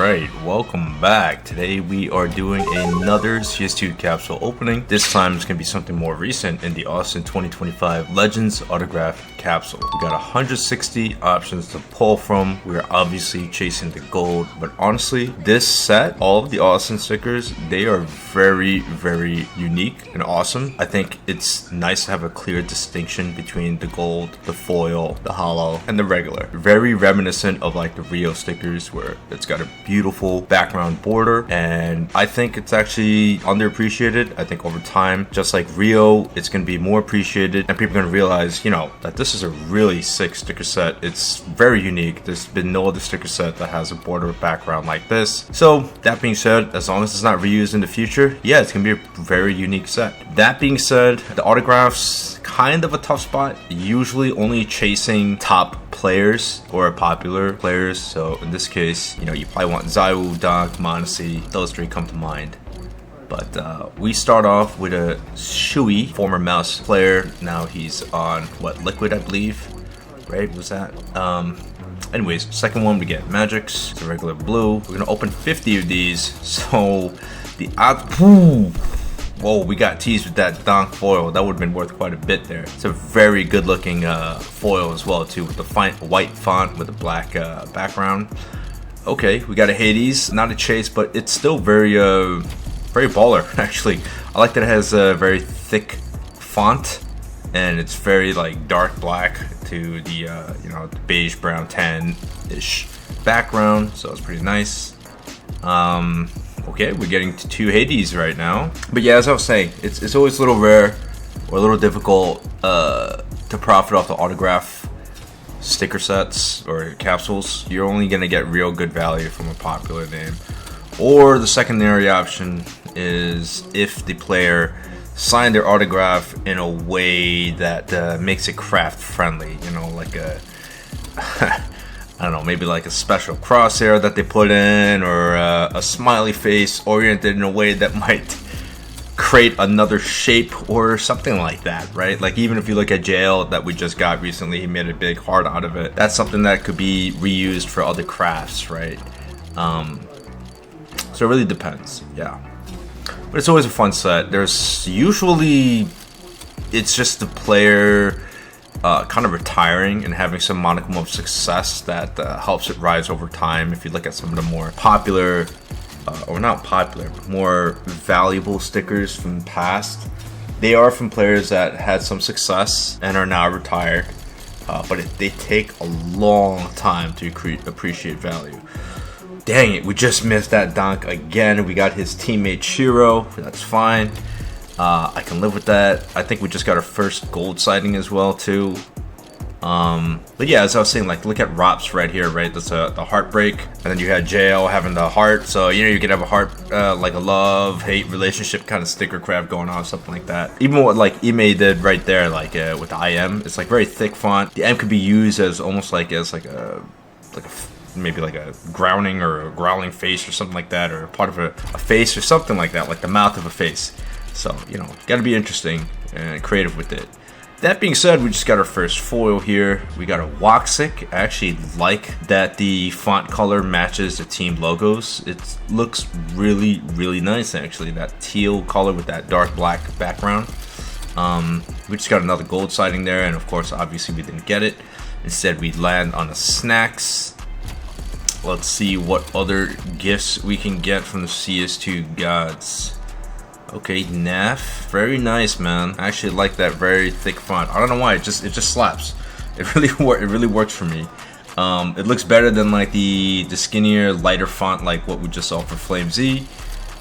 Alright, welcome back. Today we are doing another CS2 capsule opening. This time it's going to be something more recent in the Austin 2025 Legends Autograph Capsule. We got 160 options to pull from. We're obviously chasing the gold, but honestly, this set, all of the Austin stickers, they are very, very unique and awesome. I think it's nice to have a clear distinction between the gold, the foil, the hollow, and the regular. Very reminiscent of like the Rio stickers where it's got a beautiful background border, and I think it's actually underappreciated. I think over time, just like Rio, it's going to be more appreciated and people are going to realize, you know, that this is a really sick sticker set. It's very unique. There's been no other sticker set that has a border background like this. So that being said, as long as it's not reused in the future, yeah, it's going to be a very unique set. That being said, the autographs, kind of a tough spot. Usually only chasing top players or popular players. So in this case, you know, you probably want Zaiwu, Doc, Monesi. Those three come to mind. But we start off with a Shui, former Mouse player. Now he's on what, Liquid, I believe, right? Was that? Anyways, second one we get Magics. It's a regular blue. We're gonna open 50 of these. So the odds. Whoa, we got teased with that donk foil. That would have been worth quite a bit there. It's a very good looking foil as well too, with the white font with a black background. Okay, we got a Hades, not a chase, but it's still very very baller actually. I like that it has a very thick font and it's very like dark black to the you know, the beige brown tan-ish background, so it's pretty nice. Okay, we're getting to 2 Hades right now. But yeah, as I was saying, it's always a little rare or a little difficult to profit off the autograph sticker sets or capsules. You're only gonna get real good value from a popular name. Or the secondary option is if the player signed their autograph in a way that makes it craft friendly, you know, like a I don't know, maybe like a special crosshair that they put in, or a smiley face oriented in a way that might create another shape or something like that, right? Like even if you look at Jail that we just got recently, he made a big heart out of it. That's something that could be reused for other crafts, right? So it really depends, yeah. But it's always a fun set. There's usually, it's just the player kind of retiring and having some modicum of success that helps it rise over time. If you look at some of the more popular, or not popular, but more valuable stickers from the past, they are from players that had some success and are now retired, but they take a long time to appreciate value. Dang it, we just missed that donk again. We got his teammate Shiro, that's fine. I can live with that. I think we just got our first gold sighting as well too. But yeah, as I was saying, like look at Rops right here, right? That's the heartbreak, and then you had JL having the heart. So you know, you could have a heart, like a love-hate relationship kind of sticker craft going on, something like that. Even what like Ime did right there, like with the IM, it's like very thick font. The M could be used as almost like maybe like a growling or a growling face or something like that, or part of a face or something like that, like the mouth of a face. So, you know, gotta be interesting and creative with it. That being said, we just got our first foil here. We got a Woxic. I actually like that the font color matches the team logos. It looks really, really nice actually. That teal color with that dark black background. We just got another gold sighting there, and of course, obviously we didn't get it. Instead, we land on a Snacks. Let's see what other gifts we can get from the CS2 gods. Okay, Naf, very nice, man. I actually like that very thick font. I don't know why, it just slaps. It really works for me. It looks better than like the skinnier, lighter font like what we just saw for Flame Z.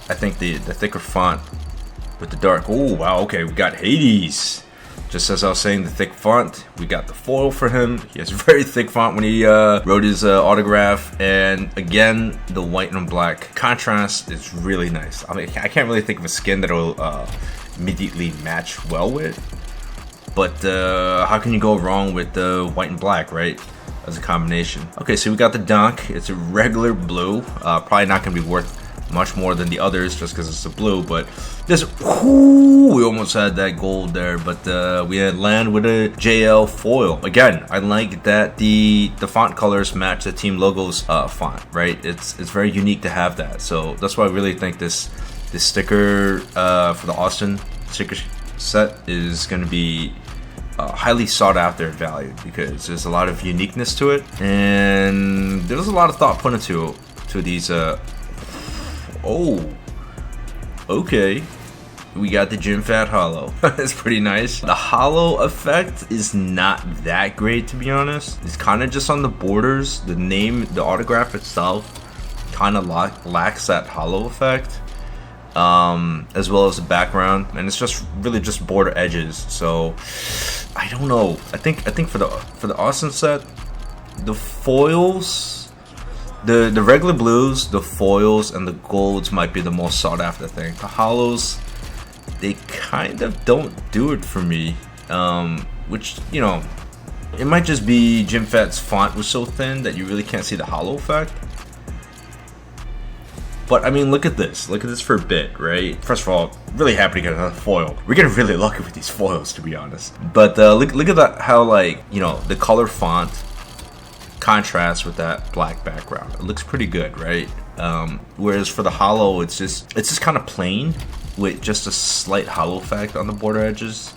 I think the thicker font with the dark. Oh wow, okay, we got Hades. Just as I was saying, the thick font, we got the foil for him. He has a very thick font when he wrote his autograph, and again, the white and black contrast is really nice. I mean, I can't really think of a skin that will immediately match well with, but how can you go wrong with the white and black, right? As a combination. Okay, so we got the donk. It's a regular blue. Probably not gonna be worth much more than the others just because it's a blue. But this, we almost had that gold there, but we had land with a JL foil. Again, I like that the font colors match the team logo's font, right? It's very unique to have that. So that's why I really think this sticker for the Austin sticker set is going to be highly sought after and valued, because there's a lot of uniqueness to it, and there's a lot of thought put into these. Oh, okay. We got the Gym Fat Hollow. It's pretty nice. The hollow effect is not that great, to be honest. It's kind of just on the borders. The name, the autograph itself, kind of lacks that hollow effect, as well as the background, and it's just really just border edges. So I don't know. I think for the Austin set, the foils, the regular blues, the foils, and the golds might be the most sought after thing. The hollows, they kind of don't do it for me, which, you know, it might just be Gym Fat's font was so thin that you really can't see the hollow effect. But I mean, look at this for a bit, right? First of all, really happy to get another foil. We're getting really lucky with these foils, to be honest. But look at that, how, like, you know, the color font contrasts with that black background. It looks pretty good, right? Whereas for the hollow, it's just kind of plain with just a slight hollow effect on the border edges.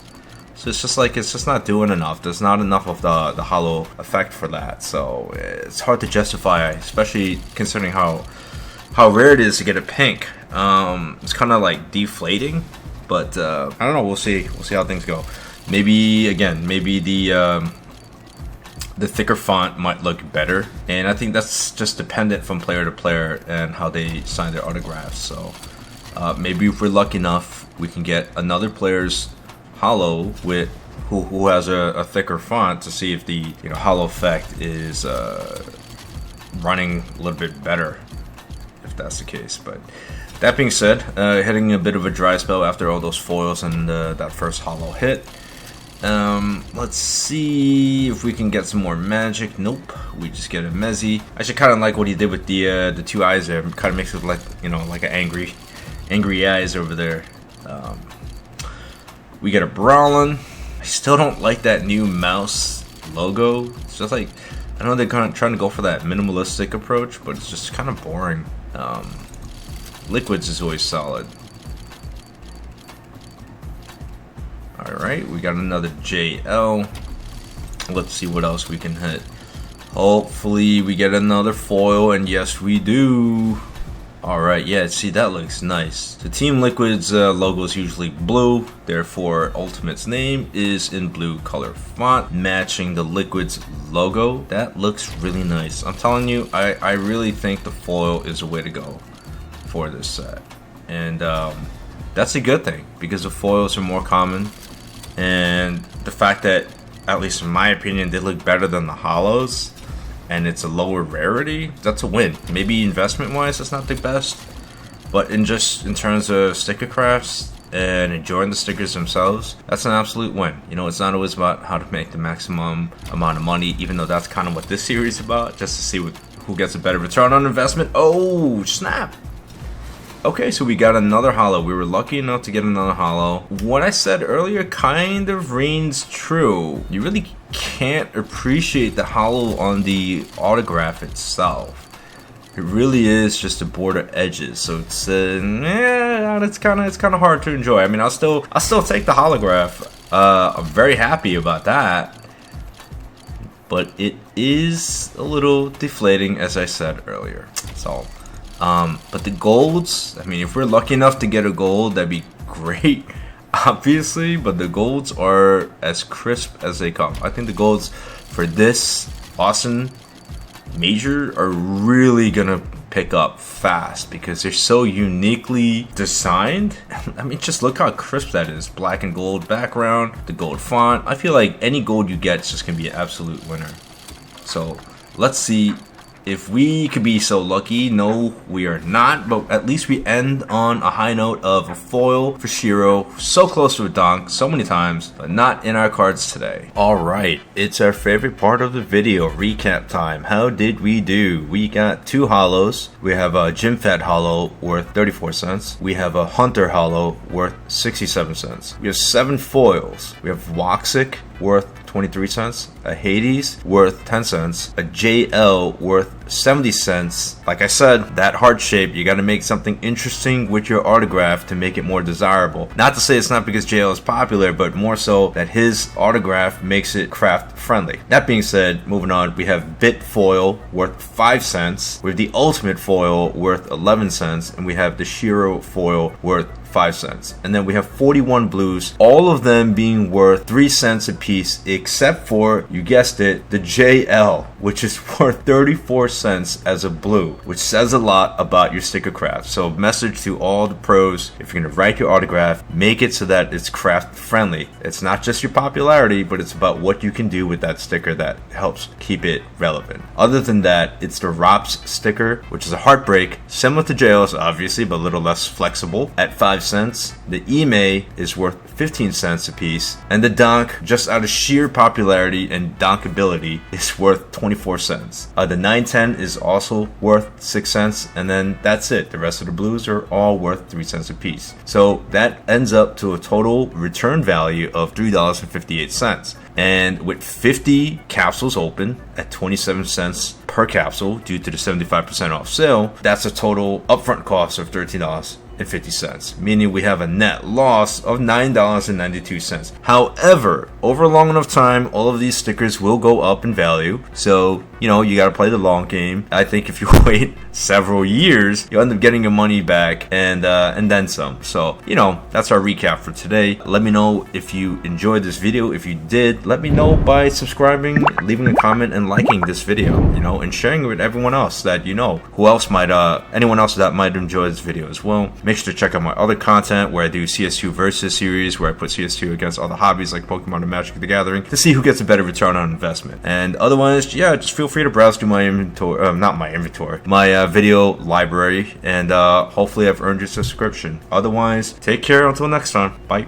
So it's just not doing enough. There's not enough of the hollow effect for that. So it's hard to justify, especially considering how rare it is to get a pink. It's kind of like deflating, but I don't know. We'll see how things go. Maybe the thicker font might look better, and I think that's just dependent from player to player and how they sign their autographs. So maybe if we're lucky enough, we can get another player's hollow with who has a thicker font to see if the hollow effect is running a little bit better, if that's the case. But that being said, hitting a bit of a dry spell after all those foils and that first hollow hit. Let's see if we can get some more magic. Nope, we just get a Mezzy. I should kind of like what he did with the two eyes there. Kind of makes it like, like an angry eyes over there. We get a Brawlin. I still don't like that new mouse logo. It's just like, I know they're kind of trying to go for that minimalistic approach, but it's just kind of boring. Liquids is always solid. Alright, we got another JL. Let's see what else we can hit. Hopefully we get another foil, and yes we do. Alright, yeah, see, that looks nice. The Team Liquid's logo is usually blue, therefore Ultimate's name is in blue color font, matching the Liquid's logo. That looks really nice. I'm telling you, I really think the foil is a way to go for this set. And that's a good thing, because the foils are more common, and the fact that, at least in my opinion, they look better than the hollows, and it's a lower rarity, that's a win. Maybe investment wise it's not the best, but in terms of sticker crafts and enjoying the stickers themselves, that's an absolute win. It's not always about how to make the maximum amount of money, even though that's kind of what this series is about, just to see who gets a better return on investment. Oh snap. Okay, so we got another hollow. We were lucky enough to get another hollow. What I said earlier kind of rings true. You really can't appreciate the hollow on the autograph itself. It really is just the border edges. So it's kind of hard to enjoy. I mean, I'll still take the holograph. I'm very happy about that. But it is a little deflating, as I said earlier. So. But the golds, I mean, if we're lucky enough to get a gold, that'd be great, obviously, but the golds are as crisp as they come. I think the golds for this Austin Major are really gonna pick up fast because they're so uniquely designed. I mean, just look how crisp that is. Black and gold background, the gold font. I feel like any gold you get is just gonna be an absolute winner. So let's see if we could be so lucky, no, we are not, but at least we end on a high note of a foil for Shiro, so close to a donk so many times, but not in our cards today. Alright, it's our favorite part of the video, recap time. How did we do? We got 2 hollows. We have a Gym Fat hollow worth 34 cents. We have a Hunter hollow worth 67 cents. We have 7 foils. We have Woxic worth 23 cents, a Hades worth 10 cents, a JL worth 70 cents. Like I said, that heart shape, you got to make something interesting with your autograph to make it more desirable. Not to say it's not because JL is popular, but more so that his autograph makes it craft friendly. That being said, moving on, we have Bit foil worth 5 cents, we have the Ultimate foil worth 11 cents, and we have the Shiro foil worth 5 cents. And then we have 41 blues, all of them being worth 3 cents a piece, except for, you guessed it, the JL, which is worth 34 cents as a blue, which says a lot about your sticker craft. So message to all the pros, if you're gonna write your autograph, make it so that it's craft friendly. It's not just your popularity, but it's about what you can do with that sticker that helps keep it relevant. Other than that, it's the ROPS sticker, which is a heartbreak, similar to JL's obviously, but a little less flexible, at 5 cents. The Ime is worth 15 cents a piece, and the Donk, just out of sheer popularity and donkability, is worth 24 cents. The 910 is also worth 6 cents, and then that's it. The rest of the blues are all worth 3 cents a piece. So that ends up to a total return value of $3.58. And with 50 capsules open at 27 cents per capsule due to the 75% off sale, that's a total upfront cost of $13.50, meaning we have a net loss of $9.92. However, over a long enough time, all of these stickers will go up in value. So, you know, you got to play the long game. I think if you wait several years, you'll end up getting your money back and then some. So, you know, that's our recap for today. Let me know if you enjoyed this video. If you did, let me know by subscribing, leaving a comment, and liking this video, you know, and sharing it with everyone else that you know. Who else might, anyone else that might enjoy this video as well. Make sure to check out my other content where I do CS2 versus series, where I put CS2 against other hobbies like Pokemon and Magic the Gathering to see who gets a better return on investment. And otherwise, yeah, just feel free to browse through my inventory, my video library, and hopefully I've earned your subscription. Otherwise, take care until next time. Bye.